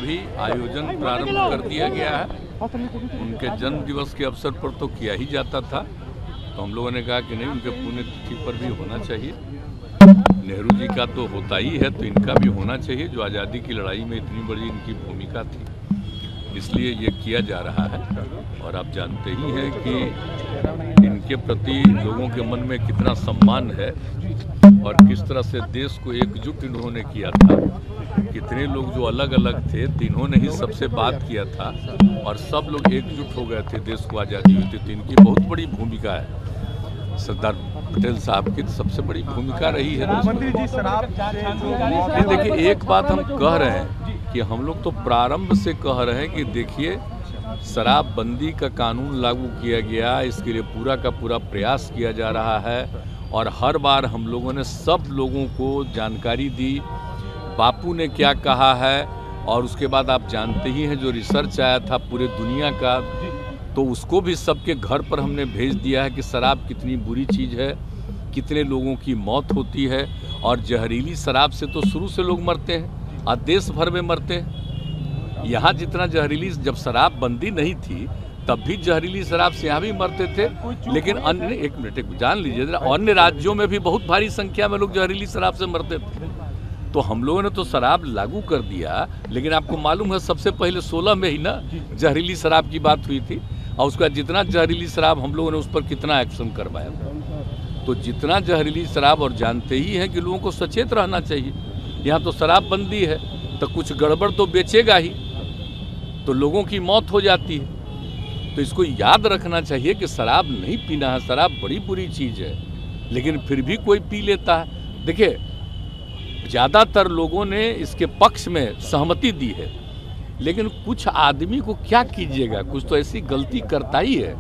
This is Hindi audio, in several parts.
भी आयोजन प्रारंभ कर दिया गया है। उनके जन्म दिवस के अवसर पर तो किया ही जाता था, तो हम लोगों ने कहा कि नहीं, उनके पुण्यतिथि पर भी होना चाहिए। नेहरू जी का तो होता ही है, तो इनका भी होना चाहिए, जो आज़ादी की लड़ाई में इतनी बड़ी इनकी भूमिका थी, इसलिए ये किया जा रहा है। और आप जानते ही हैं कि इनके प्रति लोगों के मन में कितना सम्मान है और किस तरह से देश को एकजुट इन्होंने किया था। कितने लोग जो अलग अलग थे, तो इन्होंने ही सबसे बात किया था और सब लोग एकजुट हो गए थे, देश को आज़ादी हुई थी। तो इनकी बहुत बड़ी भूमिका है। सरदार पटेल साहब की सबसे बड़ी भूमिका रही है। देखिए, एक बात हम कह रहे हैं कि हम लोग तो प्रारंभ से कह रहे हैं कि देखिए, शराबबंदी का कानून लागू किया गया, इसके लिए पूरा का पूरा प्रयास किया जा रहा है और हर बार हम लोगों ने सब लोगों को जानकारी दी, बापू ने क्या कहा है। और उसके बाद आप जानते ही हैं जो रिसर्च आया था पूरे दुनिया का, तो उसको भी सबके घर पर हमने भेज दिया है कि शराब कितनी बुरी चीज़ है, कितने लोगों की मौत होती है। और जहरीली शराब से तो शुरू से लोग मरते हैं और देश भर में मरते हैं। यहाँ जितना जहरीली, जब शराब बंदी नहीं थी तब भी जहरीली शराब से यहाँ भी मरते थे, लेकिन अन्य, एक मिनट जान लीजिए, अन्य राज्यों में भी बहुत भारी संख्या में लोग जहरीली शराब से मरते थे। तो हम लोगों ने तो शराब लागू कर दिया, लेकिन आपको मालूम है सबसे पहले 16 में ही ना जहरीली शराब की बात हुई थी, और उसका जितना जहरीली शराब हम लोगों ने उस पर कितना एक्शन करवाया। तो जितना जहरीली शराब, और जानते ही हैं कि लोगों को सचेत रहना चाहिए। यहाँ तो शराब बंदी है तो कुछ गड़बड़ तो बेचेगा ही, तो लोगों की मौत हो जाती है। तो इसको याद रखना चाहिए कि शराब नहीं पीना है, शराब बड़ी बुरी चीज़ है, लेकिन फिर भी कोई पी लेता है। देखिए, ज़्यादातर लोगों ने इसके पक्ष में सहमति दी है, लेकिन कुछ आदमी को क्या कीजिएगा, कुछ तो ऐसी गलती करता ही है।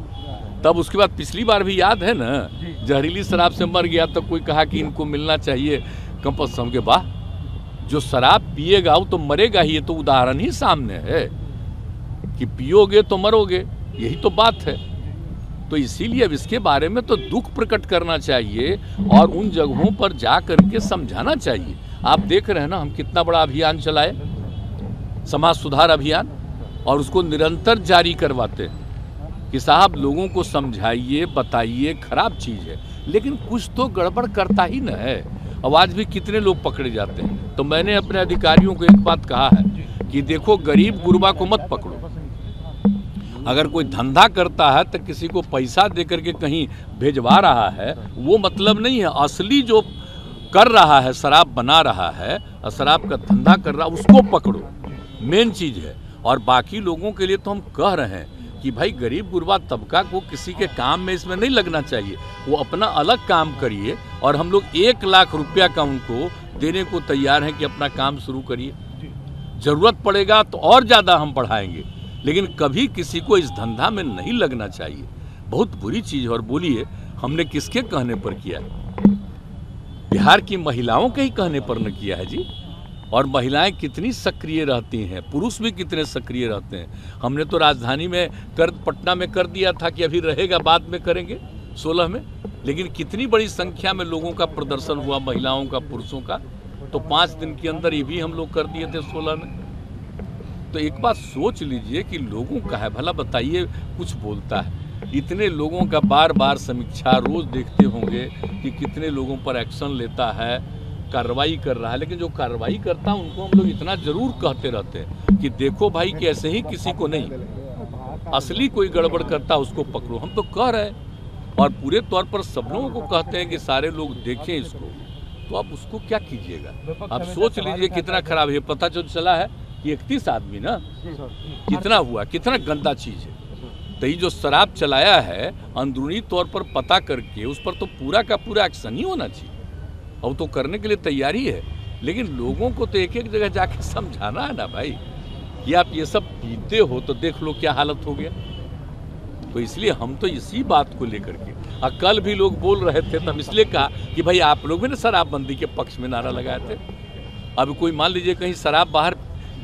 तब उसके बाद पिछली बार भी याद है ना, जहरीली शराब से मर गया तो कोई कहा कि इनको मिलना चाहिए कंपल्सरी के। वाह, जो शराब पिएगा वो तो मरेगा ही। ये तो उदाहरण ही सामने है कि पियोगे तो मरोगे, यही तो बात है। तो इसीलिए अब इसके बारे में तो दुख प्रकट करना चाहिए और उन जगहों पर जा करके समझाना चाहिए। आप देख रहे हैं ना, हम कितना बड़ा अभियान चलाए, समाज सुधार अभियान, और उसको निरंतर जारी करवाते हैं कि साहब लोगों को समझाइए, बताइए, खराब चीज़ है, लेकिन कुछ तो गड़बड़ करता ही न है। अब आज भी कितने लोग पकड़े जाते हैं। तो मैंने अपने अधिकारियों को एक बात कहा है कि देखो, गरीब गुरबा को मत पकड़ो। अगर कोई धंधा करता है तो किसी को पैसा दे करके कहीं भेजवा रहा है, वो मतलब नहीं है। असली जो कर रहा है, शराब बना रहा है और शराब का धंधा कर रहा है, उसको पकड़ो, मेन चीज़ है। और बाकी लोगों के लिए तो हम कह रहे हैं कि भाई गरीब गुरबा तबका को किसी के काम में इसमें नहीं लगना चाहिए, वो अपना अलग काम करिए। और हम लोग 1 लाख रुपया का उनको देने को तैयार हैं कि अपना काम शुरू करिए। ज़रूरत पड़ेगा तो और ज़्यादा हम बढ़ाएंगे, लेकिन कभी किसी को इस धंधा में नहीं लगना चाहिए। बहुत बुरी चीज़ है। और बोलिए, हमने किसके कहने पर किया? बिहार की महिलाओं के ही कहने पर न किया है जी। और महिलाएं कितनी सक्रिय रहती हैं, पुरुष भी कितने सक्रिय रहते हैं। हमने तो राजधानी में पटना में कर दिया था कि अभी रहेगा, बाद में करेंगे 16 में, लेकिन कितनी बड़ी संख्या में लोगों का प्रदर्शन हुआ, महिलाओं का, पुरुषों का। तो 5 दिन के अंदर ये भी हम लोग कर दिए थे 16 में। तो एक बात सोच लीजिए कि लोगों का है, भला बताइए, कुछ बोलता है, इतने लोगों का बार बार समीक्षा रोज देखते होंगे कि कितने लोगों पर एक्शन लेता है, कार्रवाई कर रहा है, लेकिन जो कार्रवाई करता है उनको हम लोग इतना जरूर कहते रहते हैं कि देखो भाई, कि ऐसे ही किसी को नहीं, असली कोई गड़बड़ करता उसको पकड़ो। हम तो कह रहे हैं और पूरे तौर पर सब लोगों को कहते हैं कि सारे लोग देखें इसको। तो आप उसको क्या कीजिएगा? आप सोच लीजिए कितना खराब है। पता जो चला है कि 31 आदमी ना, कितना हुआ, कितना गंदा चीज़ है। तो ये जो शराब चलाया है, अंदरूनी तौर पर पता करके उस पर तो पूरा का पूरा एक्शन ही होना चाहिए। अब तो करने के लिए तैयारी है, लेकिन लोगों को तो एक एक जगह जाके समझाना है ना भाई, कि आप ये सब पीते हो तो देख लो क्या हालत हो गया। तो इसलिए हम तो इसी बात को लेकर के, और कल भी लोग बोल रहे थे, तब इसलिए कहा कि भाई आप लोग भी ना शराबबंदी के पक्ष में नारा लगाए थे। अब कोई मान लीजिए कहीं शराब बाहर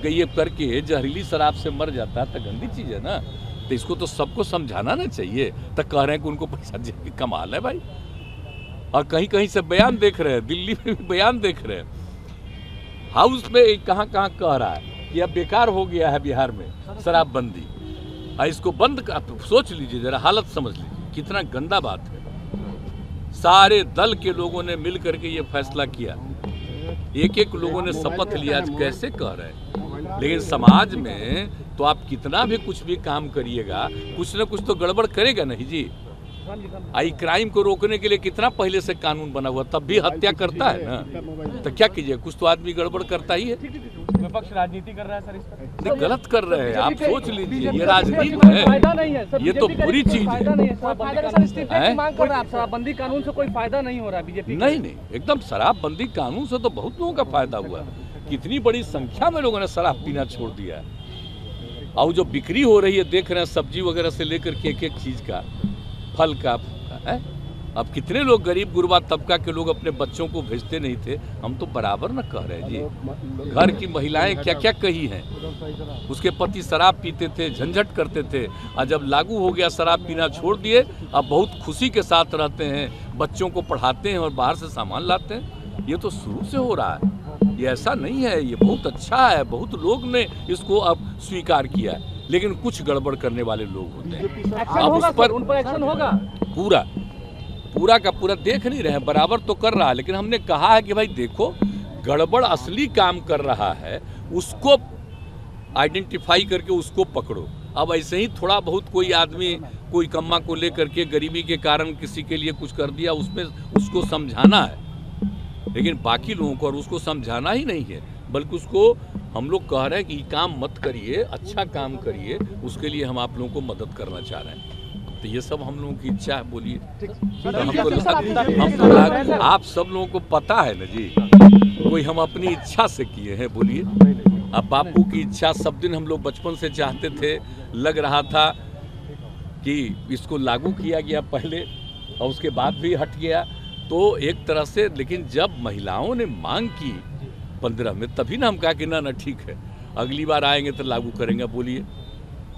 गई करके जहरीली शराब से मर जाता है, तो गंदी चीज़ है ना। तो इसको तो सबको समझाना ना चाहिए। तो कह रहे हैं कि उनको पैसा दे, कमाल है भाई। और कहीं कहीं से बयान देख रहे हैं, दिल्ली में भी बयान देख रहे हैं, हाउस में कहाँ कहाँ कह रहा है कि अब बेकार हो गया है बिहार में शराबबंदी, इसको बंद कर। सोच लीजिए जरा, हालत समझ लीजिए कितना गंदा बात है। सारे दल के लोगों ने मिल करके ये फैसला किया, एक एक लोगों ने शपथ लिया। आज कैसे कह रहे हैं, लेकिन समाज में तो आप कितना भी कुछ भी काम करिएगा, कुछ ना कुछ तो गड़बड़ करेगा नहीं जी। आई क्राइम को रोकने के लिए कितना पहले से कानून बना हुआ, तब भी हत्या करता है ना, तो क्या कीजिए, कुछ तो आदमी गड़बड़ करता ही है। विपक्ष राजनीति कर रहा है सर इस पर। गलत कर रहे हैं, आप सोच लीजिए, ये राजनीति है, ये तो बुरी चीज है। शराबबंदी कानून से कोई फायदा नहीं हो रहा बीजेपी? नहीं, एकदम शराबबंदी कानून से तो बहुत लोगों का फायदा हुआ। कितनी बड़ी संख्या में लोगों ने शराब पीना छोड़ दिया है, और जो बिक्री हो रही है देख रहे हैं, सब्जी वगैरह से लेकर के एक एक चीज का, फल का है। अब कितने लोग गरीब गुरबा तबका के लोग अपने बच्चों को भेजते नहीं थे, हम तो बराबर न कह रहे जी। घर की महिलाएं क्या क्या कही हैं, उसके पति शराब पीते थे, झंझट करते थे, और जब लागू हो गया शराब पीना छोड़ दिए, अब बहुत खुशी के साथ रहते हैं, बच्चों को पढ़ाते हैं और बाहर से सामान लाते हैं। ये तो शुरू से हो रहा है, ये ऐसा नहीं है, ये बहुत अच्छा है, बहुत लोग ने इसको अब स्वीकार किया है। लेकिन कुछ गड़बड़ करने वाले लोग होते हैं, अब उस पर उन पर एक्शन होगा। पूरा का पूरा देख नहीं रहे, बराबर तो कर रहा है, लेकिन हमने कहा है कि भाई देखो, गड़बड़ असली काम कर रहा है उसको आइडेंटिफाई करके उसको पकड़ो। अब ऐसे ही थोड़ा बहुत कोई आदमी कोई कम्मा को लेकर के गरीबी के कारण किसी के लिए कुछ कर दिया, उसमें उसको समझाना है, लेकिन बाकी लोगों को और उसको समझाना ही नहीं है, बल्कि उसको हम लोग कह रहे हैं कि काम मत करिए, अच्छा काम करिए, उसके लिए हम आप लोगों को मदद करना चाह रहे हैं। तो ये सब हम लोगों की इच्छा है। बोलिए, तो आप सब लोगों को पता है ना जी, कोई हम अपनी इच्छा से किए हैं? बोलिए, अब बापू की इच्छा सब दिन हम लोग बचपन से चाहते थे, लग रहा था कि इसको लागू किया गया पहले और उसके बाद भी हट गया, तो एक तरह से। लेकिन जब महिलाओं ने मांग की 15 में, तभी ना हम कहा कि ना ठीक है, अगली बार आएंगे तो लागू करेंगे। बोलिए,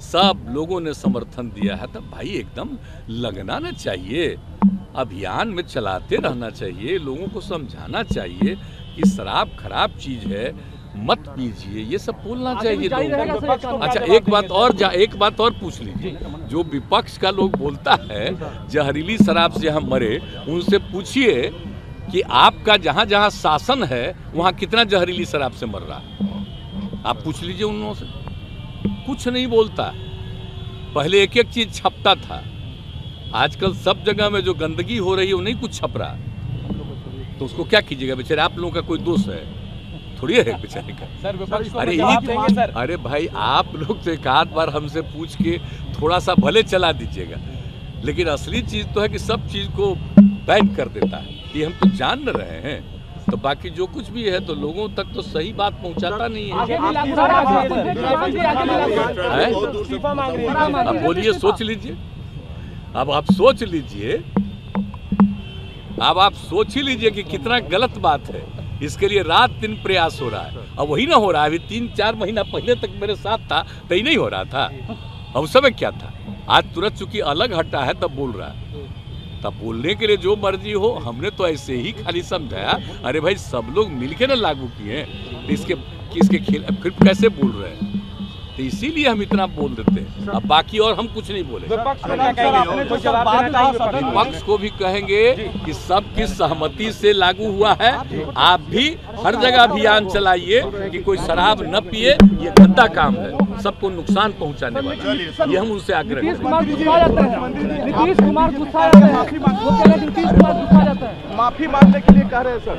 सब लोगों ने समर्थन दिया है, तब भाई एकदम लगना ना चाहिए, अभियान में चलाते रहना चाहिए, लोगों को समझाना चाहिए कि शराब खराब चीज है, मत पीजिए, ये सब बोलना चाहिए लोगों को। अच्छा, एक बात और पूछ लीजिए, जो विपक्ष का लोग बोलता है जहरीली शराब से हम मरे, उनसे पूछिए कि आपका जहाँ जहाँ शासन है वहाँ कितना जहरीली शराब से मर रहा है, आप पूछ लीजिए उन लोगों से। कुछ नहीं बोलता, पहले एक एक चीज छपता था, आजकल सब जगह में जो गंदगी हो रही है वो नहीं कुछ छप रहा, तो उसको क्या कीजिएगा? बेचारे आप लोगों का कोई दोष है थोड़ी है बेचारे का। सर, अरे भाई, आप लोग तो एक आध बार हमसे पूछ के थोड़ा सा भले चला दीजिएगा, लेकिन असली चीज तो है कि सब चीज को बैन कर देता है, ये हम तो जान न रहे हैं। तो बाकी जो कुछ भी है तो लोगों तक तो सही बात पहुंचाता नहीं है। अब बोलिए, सोच लीजिए, अब आप सोच लीजिए, अब आप सोच ही लीजिए कि कितना गलत बात है। इसके लिए रात दिन प्रयास हो रहा है, अब वही ना हो रहा है। अभी 3-4 महीना पहले तक मेरे साथ था तो ही नहीं हो रहा था, अब उस समय क्या था? आज तुरंत चूंकि अलग हटा है तब बोल रहा है, तब बोलने के लिए जो मर्जी हो। हमने तो ऐसे ही खाली समझाया, अरे भाई सब लोग मिलके ना लागू किए हैं, इसके खेल फिर कैसे बोल रहे हैं? तो इसीलिए हम इतना बोल देते हैं, अब बाकी और हम कुछ नहीं बोले। विपक्ष को भी कहेंगे कि सबकी सहमति से लागू हुआ है, आप भी हर जगह अभियान चलाइए कि कोई शराब न पिए, ये गंदा काम है, सबको नुकसान पहुंचाने वाला, ये हम उनसे आग्रह करते हैं। माफी मांगने के लिए कह रहे हैं सर।